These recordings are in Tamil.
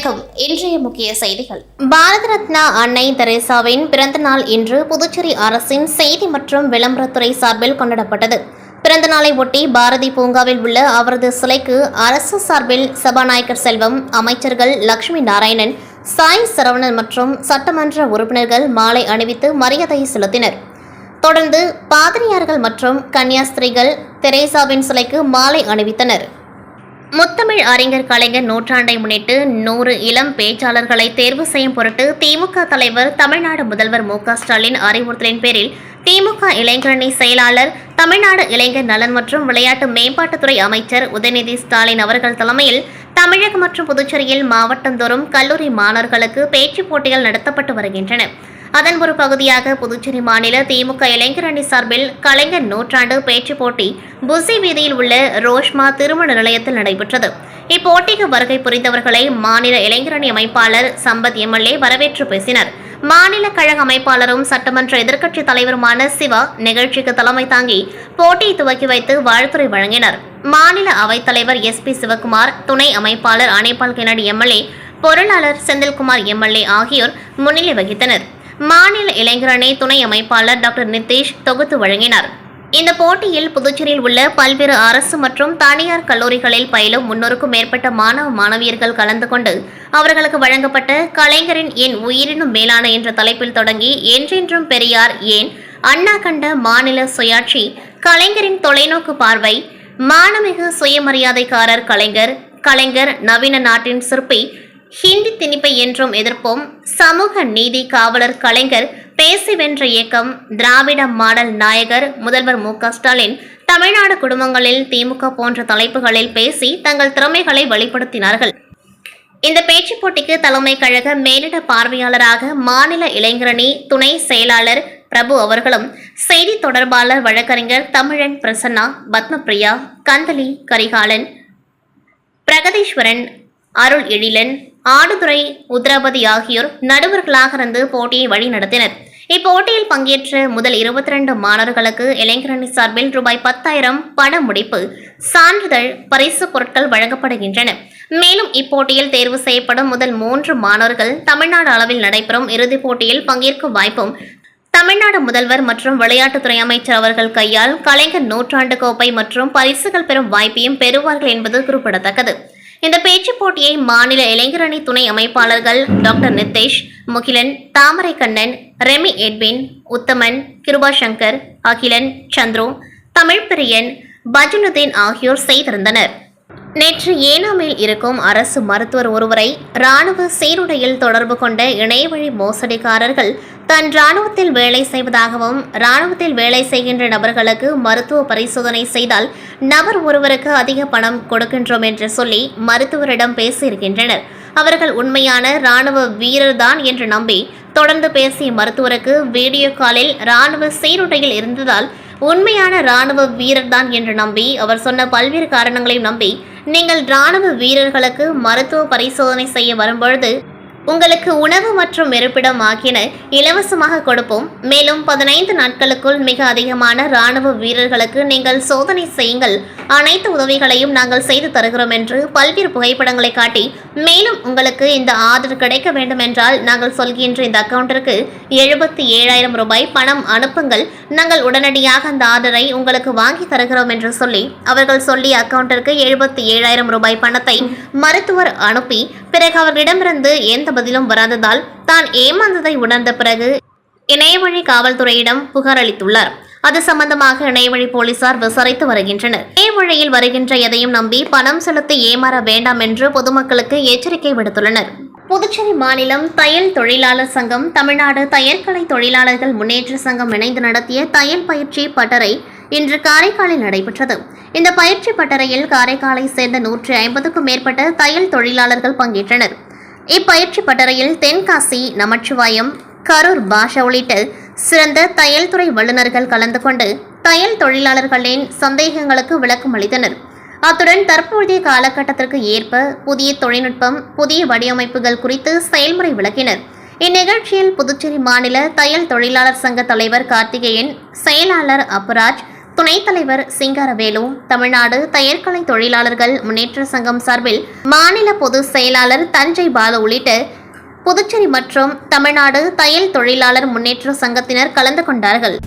வணக்கம். இன்றைய முக்கிய செய்திகள். பாரத ரத்னா அன்னை தெரேசாவின் பிறந்த நாள் இன்று புதுச்சேரி அரசின் செய்தி மற்றும் விளம்பரத்துறை சார்பில் கொண்டாடப்பட்டது. பிறந்த நாளை ஒட்டி பாரதி பூங்காவில் உள்ள அவரது சிலைக்கு அரசு சார்பில் சபாநாயகர் செல்வம், அமைச்சர்கள் லட்சுமி நாராயணன், சாய் சரவணன் மற்றும் சட்டமன்ற உறுப்பினர்கள் மாலை அணிவித்து மரியாதை செலுத்தினர். தொடர்ந்து பாதிரியார்கள் மற்றும் கன்னியாஸ்திரிகள் தெரேசாவின் சிலைக்கு மாலை அணிவித்தனர். முத்தமிழ் அறிஞர் கலைஞர் நூற்றாண்டை முன்னிட்டு 100 இளம் பேச்சாளர்களை தேர்வு செய்யும் பொருட்டு திமுக தலைவர், தமிழ்நாடு முதல்வர் மு க ஸ்டாலின் அறிவுறுத்தலின் பேரில் திமுக இளைஞரணி செயலாளர், தமிழ்நாடு இளைஞர் நலன் மற்றும் விளையாட்டு மேம்பாட்டுத்துறை அமைச்சர் உதயநிதி ஸ்டாலின் அவர்கள் தலைமையில் தமிழகம் மற்றும் புதுச்சேரியில் மாவட்டந்தோறும் கல்லூரி மாணவர்களுக்கு பேச்சுப் போட்டிகள் நடத்தப்பட்டு வருகின்றன. அதன் ஒரு பகுதியாக புதுச்சேரி மாநில திமுக இளைஞரணி சார்பில் கலைஞர் நூற்றாண்டு பேச்சுப் போட்டி புசி வீதியில் உள்ள ரோஷ்மா திருமண நிலையத்தில் நடைபெற்றது. இப்போட்டிக்கு வருகை புரிந்தவர்களை மாநில இளைஞரணி அமைப்பாளர் சம்பத் எம்எல்ஏ வரவேற்று பேசினார். மாநில கழக அமைப்பாளரும் சட்டமன்ற எதிர்க்கட்சித் தலைவருமான சிவா நிகழ்ச்சிக்கு தலைமை தாங்கி போட்டியை துவக்கி வைத்து வாழ்த்துரை வழங்கினார். மாநில அவைத்தலைவர் SP சிவகுமார், துணை அமைப்பாளர் அனேபால் கென்னடி எம்எல்ஏ, பொருளாளர் செந்தில்குமார் எம்எல்ஏ ஆகியோர் முன்னிலை வகித்தனர். மாநில இளைஞரணி துணை அமைப்பாளர் டாக்டர் நிதிஷ் தொகுத்து வழங்கினார். இந்த போட்டியில் புதுச்சேரியில் உள்ள பல்வேறு அரசு மற்றும் தனியார் கல்லூரிகளில் பயிலும் 300க்கும் மேற்பட்ட மாணவ மாணவியர்கள் கலந்து கொண்டு அவர்களுக்கு வழங்கப்பட்ட கலைஞரின் என் உயிரினும் மேலான என்ற தலைப்பில் தொடங்கி என்றென்றும் பெரியார், ஏன் அண்ணா கண்ட மாநில சுயாட்சி, கலைஞரின் தொலைநோக்கு பார்வை, மானமிகு சுயமரியாதைக்காரர் கலைஞர், கலைஞர் நவீன நாட்டின் சிற்பி, ஹிந்தி திணிப்பை என்றும் எதிர்ப்போம், சமூக நீதி காவலர் கலைஞர், பேசி வென்ற இயக்கம், திராவிட மாடல் நாயகர் முதல்வர் மு க ஸ்டாலின், தமிழ்நாடு குடும்பங்களில் திமுக போன்ற தலைப்புகளில் பேசி தங்கள் திறமைகளை வெளிப்படுத்தினார்கள். இந்த பேச்சுப் போட்டிக்கு தலைமை கழக மேலிட பார்வையாளராக மாநில இளைஞரணி துணை செயலாளர் பிரபு அவர்களும், செய்தி தொடர்பாளர் வழக்கறிஞர் தமிழன் பிரசன்னா, பத்மபிரியா, கந்தலி கரிகாலன், பிரகதீஸ்வரன், அருள் எழிலன், ஆடுதுறை உத்ராபதி ஆகியோர் நடுவர்களாக இருந்து போட்டியை வழி நடத்தினர். இப்போட்டியில் பங்கேற்ற முதல் 22 மாணவர்களுக்கு இளைஞரணி சார்பில் ரூபாய் 10,000 பண முடிப்பு, சான்றிதழ், பரிசு பொருட்கள் வழங்கப்படுகின்றன. மேலும் இப்போட்டியில் தேர்வு செய்யப்படும் முதல் 3 மாணவர்கள் தமிழ்நாடு அளவில் நடைபெறும் இறுதிப் போட்டியில் பங்கேற்கும் வாய்ப்பும் தமிழ்நாடு முதல்வர் மற்றும் விளையாட்டுத்துறை அமைச்சர் அவர்கள் கையால் கலைஞர் நூற்றாண்டு கோப்பை மற்றும் பரிசுகள் பெறும் வாய்ப்பையும் பெறுவார்கள் என்பது குறிப்பிடத்தக்கது. இந்த பேச்சுப் போட்டியை மாநில இளைஞரணி துணை அமைப்பாளர்கள் டாக்டர் நிதேஷ், முகிலன், தாமரை கண்ணன், ரெமி எட்வின், உத்தமன், கிருபாசங்கர், அகிலன், சந்துரு, தமிழ்பிரியன், பஜனுதீன் ஆகியோர் செய்திருந்தனர். நேற்று ஏனாமில் இருக்கும் அரசு மருத்துவர் ஒருவரை ராணுவ சீருடையில் தொடர்பு கொண்ட இணையவழி மோசடிக்காரர்கள் தன் ராணுவத்தில் வேலை செய்வதாகவும், ராணுவத்தில் வேலை செய்கின்ற நபர்களுக்கு மருத்துவ பரிசோதனை செய்தால் நபர் ஒருவருக்கு அதிக பணம் கொடுக்கின்றோம் என்று சொல்லி மருத்துவரிடம் பேசியிருக்கின்றனர். அவர்கள் உண்மையான ராணுவ வீரர்தான் என்று நம்பி தொடர்ந்து பேசிய மருத்துவருக்கு வீடியோ காலில் ராணுவ சீருடையில் இருந்ததால் உண்மையான ராணுவ வீரர்தான் என்று நம்பி அவர் சொன்ன பல்வேறு காரணங்களையும் நம்பி, நீங்கள் ராணுவ வீரர்களுக்கு மருத்துவ பரிசோதனை செய்ய வரும்பொழுது உங்களுக்கு உணவு மற்றும் இருப்பிடம் ஆகியன இலவசமாக கொடுப்போம். மேலும் 15 நாட்களுக்குள் மிக அதிகமான ராணுவ வீரர்களுக்கு நீங்கள் சோதனை செய்யுங்கள், அனைத்து உதவிகளையும் நாங்கள் செய்து தருகிறோம் என்று பல்வேறு புகைப்படங்களை காட்டி, மேலும் உங்களுக்கு இந்த ஆர்டர் கிடைக்க வேண்டும் என்றால் நாங்கள் சொல்கின்ற இந்த அக்கவுண்டிற்கு 77,000 ரூபாய் பணம் அனுப்புங்கள், நாங்கள் உடனடியாக அந்த ஆர்டரை உங்களுக்கு வாங்கி தருகிறோம் என்று சொல்லி அவர்கள் சொல்லிய அக்கவுண்டிற்கு 77,000 ரூபாய் பணத்தை மருத்துவர் அனுப்பி, பிறகு அவர்களிடமிருந்து எந்த பதிலும் வராததால் தான் ஏமாந்ததை உணர்ந்த பிறகு இணையவழி காவல்துறையிடம் புகார் அளித்துள்ளார். அது சம்பந்தமாக இணையவழி போலீசார் விசாரித்து வருகின்றனர். இணையவழியில் வருகின்ற எதையும் நம்பி பணம் செலுத்தி ஏமாற வேண்டாம் என்று பொதுமக்களுக்கு எச்சரிக்கை விடுத்துள்ளனர். புதுச்சேரி மாநிலம் தையல் தொழிலாளர் சங்கம், தமிழ்நாடு தையற்கலை தொழிலாளர்கள் முன்னேற்ற சங்கம் இணைந்து நடத்திய தையல் பயிற்சி பட்டறை இன்று காரைக்காலில் நடைபெற்றது. இந்த பயிற்சி பட்டறையில் காரைக்காலை சேர்ந்த 150க்கும் மேற்பட்ட தையல் தொழிலாளர்கள் பங்கேற்றனர். இப்பயிற்சி பட்டறையில் தென்காசி, நமச்சிவாயம், கரூர் பாஷா உள்ளிட்ட சிறந்த தையல் துறை வல்லுநர்கள் கலந்து கொண்டு தையல் தொழிலாளர்களின் சந்தேகங்களுக்கு விளக்கம் அளித்தனர். அத்துடன் தற்போதைய காலகட்டத்திற்கு ஏற்ப புதிய தொழில்நுட்பம், புதிய வடிவமைப்புகள் குறித்து செயல்முறை விளக்கினர். இந்நிகழ்ச்சியில் புதுச்சேரி மாநில தையல் தொழிலாளர் சங்க தலைவர் கார்த்திகேயன், செயலாளர் அப்புராஜ், துணைத் தலைவர் சிங்காரவேலு, தமிழ்நாடு தையற்கலை தொழிலாளர்கள் முன்னேற்ற சங்கம் சார்பில் மாநில பொதுச் செயலாளர் தஞ்சை பாலு உள்ளிட்ட புதுச்சேரி மற்றும் தமிழ்நாடு தையல் தொழிலாளர் முன்னேற்ற சங்கத்தினர் கலந்து கொண்டார்கள்.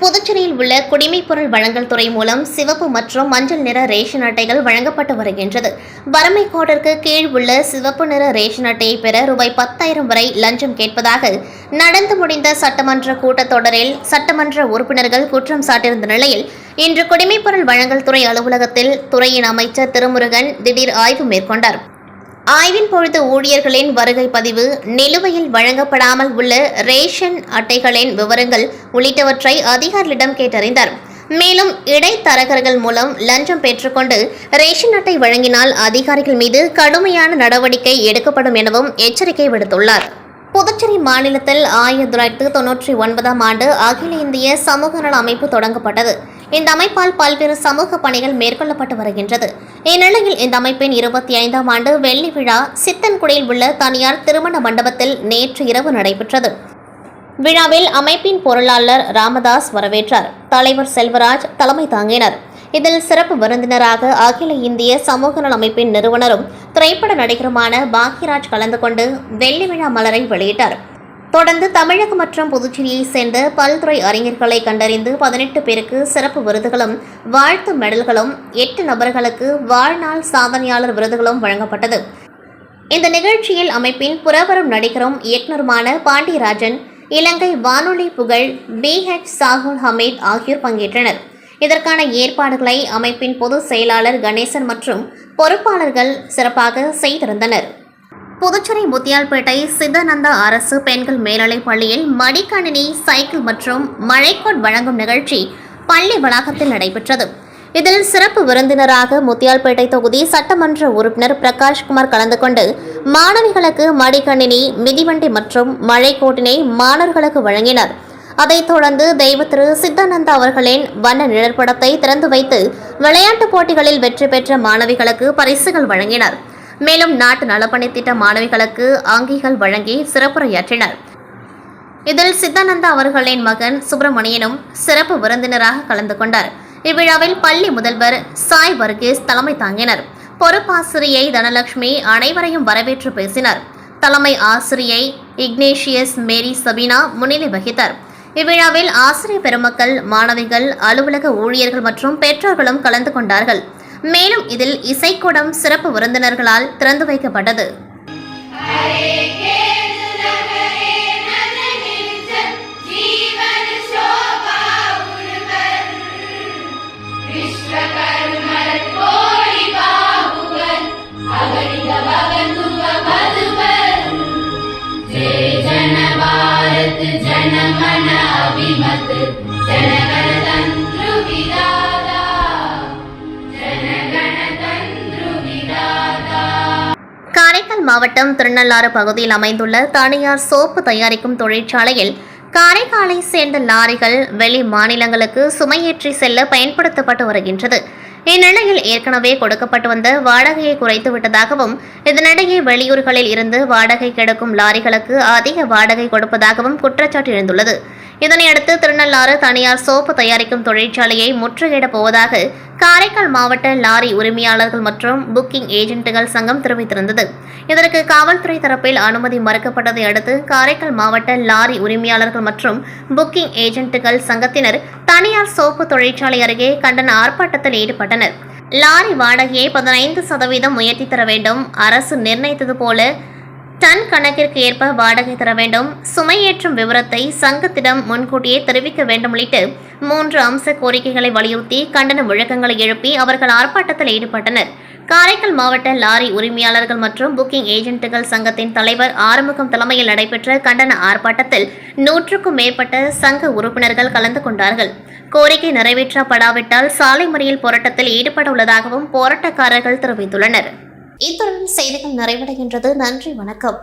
புதுச்சேரியில் உள்ள குடிமைப் பொருள் வழங்கல் துறை மூலம் சிவப்பு மற்றும் மஞ்சள் நிற ரேஷன் அட்டைகள் வழங்கப்பட்டு வருகின்றது. வறுமை கோட்டிற்கு கீழ் உள்ள சிவப்பு நிற ரேஷன் அட்டையை பெற ரூபாய் 10,000 வரை லஞ்சம் கேட்பதாக நடந்து முடிந்த சட்டமன்ற கூட்டத்தொடரில் சட்டமன்ற உறுப்பினர்கள் குற்றம் சாட்டியிருந்த நிலையில் இன்று குடிமைப் பொருள் வழங்கல் துறை அலுவலகத்தில் துறையின் அமைச்சர் திருமுருகன் திடீர் ஆய்வு மேற்கொண்டார். ஆய்வின் பொழுது ஊழியர்களின் வருகை பதிவு, நிலுவையில் வழங்கப்படாமல் உள்ள ரேஷன் அட்டைகளின் விவரங்கள் உள்ளிட்டவற்றை அதிகாரிகளிடம் கேட்டறிந்தார். மேலும் இடைத்தரகர்கள் மூலம் லஞ்சம் பெற்றுக்கொண்டு ரேஷன் அட்டை வழங்கினால் அதிகாரிகள் மீது கடுமையான நடவடிக்கை எடுக்கப்படும் எனவும் எச்சரிக்கை விடுத்துள்ளார். புதுச்சேரி மாநிலத்தில் 1999ஆம் ஆண்டு அகில இந்திய சமூக நல அமைப்பு தொடங்கப்பட்டது. இந்த அமைப்பால் பல்வேறு சமூக பணிகள் மேற்கொள்ளப்பட்டு வருகின்றது. இந்நிலையில் இந்த அமைப்பின் 25ஆம் ஆண்டு வெள்ளி விழா சித்தன்குடியில் உள்ள தனியார் திருமண மண்டபத்தில் நேற்று இரவு நடைபெற்றது. விழாவில் அமைப்பின் பொருளாளர் ராமதாஸ் வரவேற்றார். தலைவர் செல்வராஜ் தலைமை தாங்கினார். இதில் சிறப்பு விருந்தினராக அகில இந்திய சமூக நல அமைப்பின் நிறுவனரும் திரைப்பட நடிகருமான பாக்யராஜ் கலந்து கொண்டு வெள்ளி விழா மலரை வெளியிட்டார். தொடர்ந்து தமிழகம் மற்றும் புதுச்சேரியை சேர்ந்த பல்துறை அறிஞர்களை கண்டறிந்து 18 பேருக்கு சிறப்பு விருதுகளும் வாழ்த்து மெடல்களும் 8 நபர்களுக்கு வாழ்நாள் சாதனையாளர் விருதுகளும் வழங்கப்பட்டது. இந்த நிகழ்ச்சியில் அமைப்பின் புறவரும் நடிகரும் இயக்குநருமான பாண்டியராஜன், இலங்கை வானொலி புகழ் BH சாகுல் ஹமீத் ஆகியோர் பங்கேற்றனர். இதற்கான ஏற்பாடுகளை அமைப்பின் பொதுச் செயலாளர் கணேசன் மற்றும் பொறுப்பாளர்கள் சிறப்பாக செய்திருந்தனர். புதுச்சேரி முத்தியால்பேட்டை சித்தானந்தா அரசு பெண்கள் மேல்நிலைப் பள்ளியில் மடிக்கணினி, சைக்கிள் மற்றும் மழைக்கோட் வழங்கும் நிகழ்ச்சி பள்ளி வளாகத்தில் நடைபெற்றது. இதில் சிறப்பு விருந்தினராக முத்தியால்பேட்டை தொகுதி சட்டமன்ற உறுப்பினர் பிரகாஷ்குமார் கலந்து கொண்டு மாணவிகளுக்கு மடிக்கணினி, மிதிவண்டி மற்றும் மழைக்கோட்டினை மாணவர்களுக்கு வழங்கினார். அதைத் தொடர்ந்து தெய்வ திரு சித்தானந்தா அவர்களின் வண்ண நிழற்படத்தை திறந்து வைத்து விளையாட்டுப் போட்டிகளில் வெற்றி பெற்ற மாணவிகளுக்கு பரிசுகள் வழங்கினார். மேலும் நாட்டு நலப்பணி திட்ட மாணவிகளுக்கு அங்கிகள் வழங்கி சிறப்புரையாற்றினார். இதில் சித்தானந்தா அவர்களின் மகன் சுப்பிரமணியனும் சிறப்பு விருந்தினராக கலந்து கொண்டார். இவ்விழாவில் பள்ளி முதல்வர் சாய் வர்கீஸ் தலைமை தாங்கினர். பொறுப்பாசிரியை தனலட்சுமி அனைவரையும் வரவேற்று பேசினார். தலைமை ஆசிரியை இக்னேஷியஸ் மேரி சபீனா முன்னிலை வகித்தார். இவ்விழாவில் ஆசிரியர் பெருமக்கள், மாணவிகள், அலுவலக ஊழியர்கள் மற்றும் பெற்றோர்களும் கலந்து கொண்டார்கள். மேலும் இதில் இசைக்கூடம் சிறப்பு விருந்தினர்களால் திறந்து வைக்கப்பட்டது. காரைக்கால் மாவட்டம் திருநள்ளாறு பகுதியில் அமைந்துள்ள தனியார் சோப்பு தயாரிக்கும் தொழிற்சாலையில் காரைக்காலை சேர்ந்த லாரிகள் வெளி மாநிலங்களுக்கு சுமையேற்றி செல்ல பயன்படுத்தப்பட்டு வருகின்றது. இந்நிலையில் ஏற்கனவே கொடுக்கப்பட்டு வந்த வாடகையை குறைத்து விட்டதாகவும், இதனிடையே வெளியூர்களில் இருந்து வாடகை கெடுக்கும் லாரிகளுக்கு அதிக வாடகை கொடுப்பதாகவும் குற்றச்சாட்டு எழுந்துள்ளது. இதனையடுத்து திருநள்ளாறு தனியார் சோப்பு தயாரிக்கும் தொழிற்சாலையை முற்றுகையிடப் போவதாக காரைக்கால் மாவட்ட லாரி உரிமையாளர்கள் மற்றும் புக்கிங் ஏஜென்ட்டுகள் சங்கம் தெரிவித்திருந்தது. இதற்கு காவல்துறை தரப்பில் அனுமதி மறுக்கப்பட்டதை அடுத்து காரைக்கால் மாவட்ட லாரி உரிமையாளர்கள் மற்றும் புக்கிங் ஏஜென்ட்டுகள் சங்கத்தினர் தனியார் சோப்பு தொழிற்சாலை அருகே கண்டன ஆர்ப்பாட்டத்தில் ஈடுபட்டனர். லாரி வாடகையை 15% உயர்த்தி தர வேண்டும், அரசு நிர்ணயித்தது போல டன் கணக்கிற்கு ஏற்ப வாடகை தர வேண்டும், சுமையேற்றும் விவரத்தை சங்கத்திடம் முன்கூட்டியே தெரிவிக்க வேண்டும் உள்ளிட்ட 3 அம்ச கோரிக்கைகளை வலியுறுத்தி கண்டன முழக்கங்களை எழுப்பி அவர்கள் ஆர்ப்பாட்டத்தில் ஈடுபட்டனர். காரைக்கால் மாவட்ட லாரி உரிமையாளர்கள் மற்றும் புக்கிங் ஏஜென்ட்டுகள் சங்கத்தின் தலைவர் ஆறுமுகம் தலைமையில் நடைபெற்ற கண்டன ஆர்ப்பாட்டத்தில் 100க்கும் மேற்பட்ட சங்க உறுப்பினர்கள் கலந்து கொண்டார்கள். கோரிக்கை நிறைவேற்றப்படாவிட்டால் சாலை மறியல் போராட்டத்தில் ஈடுபட உள்ளதாகவும் போராட்டக்காரர்கள் தெரிவித்துள்ளனர். இத்துடன் செய்திகள் நிறைவடைகின்றது. நன்றி, வணக்கம்.